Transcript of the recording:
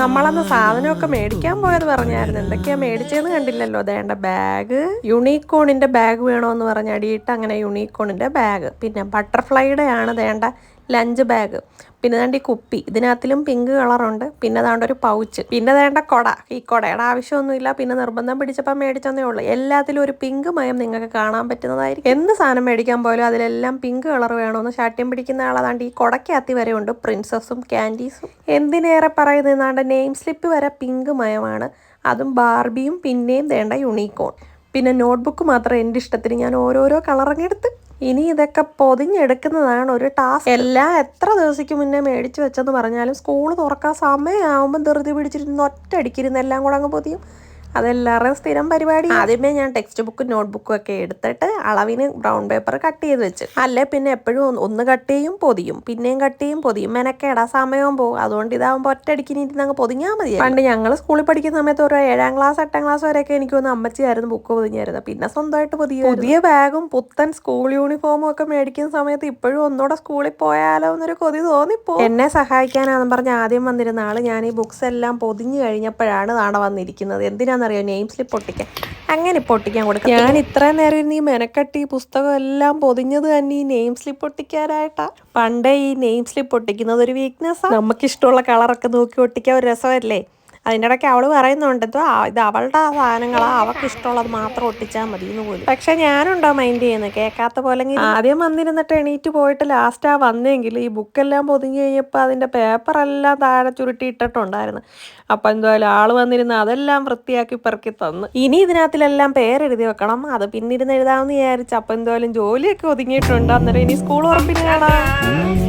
നമ്മളന്ന് സാധനമൊക്കെ മേടിക്കാൻ പോയത് പറഞ്ഞായിരുന്നു. എന്തൊക്കെയാ മേടിച്ചതെന്ന് കണ്ടില്ലല്ലോ. അതേണ്ട ബാഗ്, യൂണിക്കോണിന്റെ ബാഗ് വേണോന്ന് പറഞ്ഞ് അടിയിട്ട് അങ്ങനെ യൂണിക്കോണിന്റെ ബാഗ്. പിന്നെ ബട്ടർഫ്ലൈയുടെ ആണ് വേണ്ട ലഞ്ച് ബാഗ്. പിന്നെ വേണ്ട ഈ കുപ്പി, ഇതിനകത്തിലും പിങ്ക് കളറുണ്ട്. പിന്നെ വേണ്ട ഒരു പൗച്ച്. പിന്നെ വേണ്ട കൊട. ഈ കൊടയുടെ ആവശ്യമൊന്നുമില്ല, പിന്നെ നിർബന്ധം പിടിച്ചപ്പോൾ മേടിച്ചെന്നേ ഉള്ളൂ. എല്ലാത്തിലും ഒരു പിങ്ക് മയം നിങ്ങൾക്ക് കാണാൻ പറ്റുന്നതായിരിക്കും. എന്ത് സാധനം മേടിക്കാൻ പോലും അതിലെല്ലാം പിങ്ക് കളർ വേണമെന്ന് ശാഠ്യം പിടിക്കുന്ന ആളാണ്ട്. ഈ കൊടക്കകത്തി വരെ ഉണ്ട് പ്രിൻസസും ക്യാൻഡീസും. എന്തിനേറെ പറയുന്നതാണ്ട് നെയിം സ്ലിപ്പ് വരെ പിങ്ക് മയമാണ്. അതും ബാർബിയും പിന്നെയും വേണ്ട യൂണിക്കോൺ. പിന്നെ നോട്ട്ബുക്ക് മാത്രം എൻ്റെ ഇഷ്ടത്തിന് ഞാൻ ഓരോരോ കളറങ്ങെടുത്ത്. ഇനി ഇതൊക്കെ പൊതിഞ്ഞെടുക്കുന്നതാണ് ഒരു ടാസ്ക്. എല്ലാം എത്ര ദിവസത്തേക്ക് മുന്നേ മേടിച്ചു വെച്ചെന്ന് പറഞ്ഞാലും സ്കൂൾ തുറക്കാൻ സമയമാകുമ്പോൾ ധൃതി പിടിച്ചിരുന്ന് ഒറ്റയടിക്കിരുന്ന് എല്ലാം കൂടെ അങ്ങ് പൊതിയും. അതെല്ലാവരുടെയും സ്ഥിരം പരിപാടി. ആദ്യമേ ഞാൻ ടെക്സ്റ്റ് ബുക്കും നോട്ട്ബുക്കും ഒക്കെ എടുത്തിട്ട് അളവിന് ബ്രൗൺ പേപ്പർ കട്ട് ചെയ്ത് വെച്ച്. അല്ലേ പിന്നെ എപ്പോഴും ഒന്ന് കട്ട് ചെയ്യും പൊതിയും, പിന്നെയും കട്ട് ചെയ്യും പൊതിയും. മെനക്കേടാ, സമയവും പോകും. അതുകൊണ്ട് ഇതാകുമ്പോൾ ഒറ്റയടിക്ക് ഇരുന്ന് അങ്ങ് പൊതിഞ്ഞാൽ മതി. പണ്ട് ഞങ്ങൾ സ്കൂളിൽ പഠിക്കുന്ന സമയത്ത് ഒരു 7ാം ക്ലാസ് 8ാം ക്ലാസ് വരെയൊക്കെ എനിക്ക് തോന്നുന്നു അമ്മച്ചിയായിരുന്നു ബുക്ക് പൊതിഞ്ഞായിരുന്നു. പിന്നെ സ്വന്തമായിട്ട് പുതിയ ബാഗും പുത്തൻ സ്കൂൾ യൂണിഫോമും ഒക്കെ മേടിക്കുന്ന സമയത്ത് ഇപ്പോഴും ഒന്നുകൂടെ സ്കൂളിൽ പോയാലോ എന്നൊരു കൊതി തോന്നിപ്പോ. എന്നെ സഹായിക്കാനാണെന്ന് പറഞ്ഞ് ആദ്യം വന്നിരുന്ന ആള് ഞാൻ ഈ ബുക്സ് എല്ലാം പൊതിഞ്ഞു കഴിഞ്ഞപ്പോഴാണ് നാളെ വന്നിരിക്കുന്നത്. എന്തിനാണെന്നറിയോ? നെയിം സ്ലിപ്പ് പൊട്ടിക്കാൻ. അങ്ങനെ പൊട്ടിക്കാൻ കൊടുക്കാം. ഞാൻ ഇത്രയും നേരം ഇരുന്ന് ഈ മെനക്കെട്ടി ഈ പുസ്തകം എല്ലാം പൊതിഞ്ഞത് തന്നെ ഈ നെയിം സ്ലിപ്പ് പൊട്ടിക്കാനായിട്ടാ. പണ്ടേ ഈ നെയിം സ്ലിപ്പ് പൊട്ടിക്കുന്നത് ഒരു വീക്ക്നെസ്സാണ്. നമുക്കിഷ്ടമുള്ള കളറൊക്കെ നോക്കി ഒട്ടിക്കാൻ ഒരു രസമല്ലേ. അതിൻ്റെ ഇടയ്ക്ക് അവൾ പറയുന്നുണ്ട്, ഇത് അവളുടെ സാധനങ്ങളാ, അവൾക്ക് ഇഷ്ടമുള്ളത് മാത്രം ഒട്ടിച്ചാൽ മതി എന്ന് പോലും. പക്ഷെ ഞാനുണ്ടോ മൈൻഡ് ചെയ്യുന്നത്, കേൾക്കാത്ത പോലെ. ആദ്യം വന്നിരുന്നിട്ട് എണീറ്റ് പോയിട്ട് ലാസ്റ്റാ വന്നെങ്കിൽ ഈ ബുക്കെല്ലാം പൊതിഞ്ഞ് കഴിഞ്ഞപ്പോൾ അതിൻ്റെ പേപ്പറെല്ലാം താഴെ ചുരുട്ടിയിട്ടിട്ടുണ്ടായിരുന്നു. അപ്പം എന്തായാലും ആള് വന്നിരുന്ന് അതെല്ലാം വൃത്തിയാക്കി പെറുക്കി തന്നു. ഇനി ഇതിനകത്തിലെല്ലാം പേരെഴുതി വെക്കണം. അത് പിന്നിരുന്ന് എഴുതാമെന്ന് വിചാരിച്ചു. അപ്പം എന്തായാലും ജോലിയൊക്കെ ഒതുങ്ങിയിട്ടുണ്ട്. അന്നേരം ഇനി സ്കൂൾ ഉറപ്പിന് കാണാം.